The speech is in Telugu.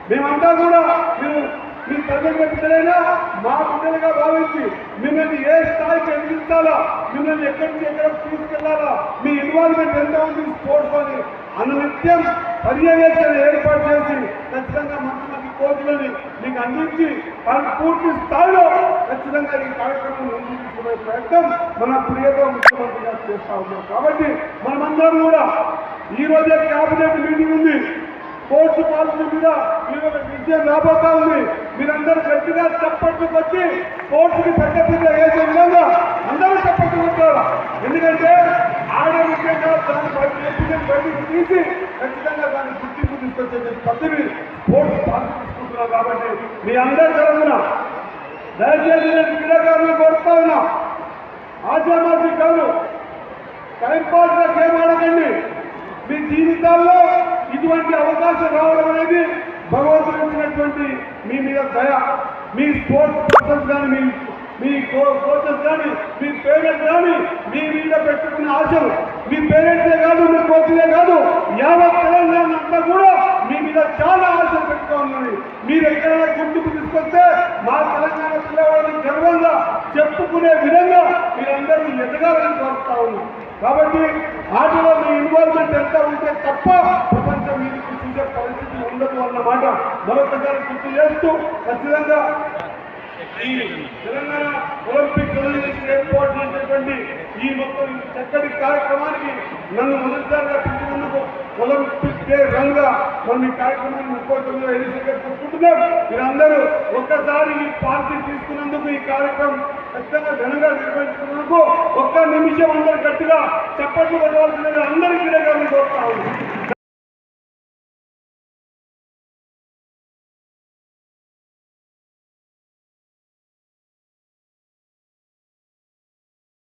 మేమంతా కూడా మీరు మీ తల్లిదండ్రుల బిడ్డలైనా మా బిడ్డలుగా భావించి మిమ్మల్ని ఏ స్థాయికి ఎదిగించాలా, మిమ్మల్ని ఎక్కడి నుంచి ఎక్కడికి తీసుకెళ్లాలా, మీ ఇన్వాల్వ్మెంట్ ఎంత ఉంది స్పోర్ట్స్ అని అనునిత్యం పర్యవేక్షణ ఏర్పాటు చేసి ఖచ్చితంగా మంచి మంచి కోచ్లని మీకు అందించి వాళ్ళకి పూర్తి స్థాయిలో ఖచ్చితంగా ఈ కార్యక్రమం ముందుకు తీసుకునే ప్రయత్నం మన ప్రియతో ముఖ్యమంత్రి గారు చేస్తా ఉన్నాం. కాబట్టి మనమందరం కూడా ఈ రోజే కేబినెట్ మీటింగ్ ఉంది. స్పోర్ట్స్ పాలసీ మీద మీరు విజయం రాబోతా ఉంది. మీరందరూ గట్టిగా చప్పట్లు కొట్టి స్పోర్ట్స్ కి పెద్దగా వేసే విధంగా అందరూ చప్పట్లు కొట్టారు. ఎందుకంటే ఆడే ముఖ్యంగా దాన్ని బయటికి తీసి ఖచ్చితంగా దాన్ని గుర్తింపు తీసుకొచ్చే పద్ధతిని స్పోర్ట్స్ పాలసీ తీసుకుంటున్నారు. కాబట్టి మీ అందరి తరఫున దయచేసి నేను క్రీడాకారులు కోరుతా ఉన్నా, ఆశామాసి కాదు, టైంపాస్ గా గేమ్ ఆడకండి. మీ జీవితాల్లో ఇటువంటి అవకాశం రావడం అనేది భగవంతుడు ఇచ్చినటువంటి మీ మీద దయ. మీ స్పోర్ట్స్ పర్సన్స్ కానీ మీ కోచెస్ కానీ మీ పేరెంట్స్ కానీ మీ మీద పెట్టుకున్న ఆశలు, మీ పేరెంట్సే కాదు, మీ కోచ్లే కాదు, యావత్ తెలంగాణ అంతా కూడా మీ మీద చాలా ఆశలు పెట్టుకోవాలి. మీరు ఎక్కడైనా గుర్తింపు తీసుకొస్తే మా తెలంగాణ పిల్లవాళ్ళని గర్వంగా చెప్పుకునే విధంగా మీరందరూ ఎదగాలని కోరుతా ఉన్నాం. కాబట్టి ఆటలో మీ ఇన్వాల్వ్మెంట్ ఎంత ఉంటే తప్ప ప్రపంచం మీకు చూసే పరిస్థితి ఉండదు అన్నమాట మరొకసారి గుర్తు చేస్తూ ఖచ్చితంగా ఈ తెలంగాణ ఒలింపిక్ అసోసియేషన్ ఏర్పాటు చేసినటువంటి ఈ మొత్తం చక్కటి కార్యక్రమానికి నన్ను మొదటిసారిగా పిలిచినందుకు ఒలింపిక్ డే రంగా మనం ఈ కార్యక్రమాన్ని 39వ ఎడిషన్గా తీసుకుంటున్నాం. మీరందరూ ఒక్కసారి ఈ పార్టీ తీసుకున్నందుకు ఈ కార్యక్రమం ఖచ్చితంగా ఘనంగా నిర్వహించుకున్నందుకు ఒక్క నిమిషం అందరూ గట్టిగా చప్పట్లు కొట్టవలసిందిగా అందరికీ కోరుతా ఉన్నాం.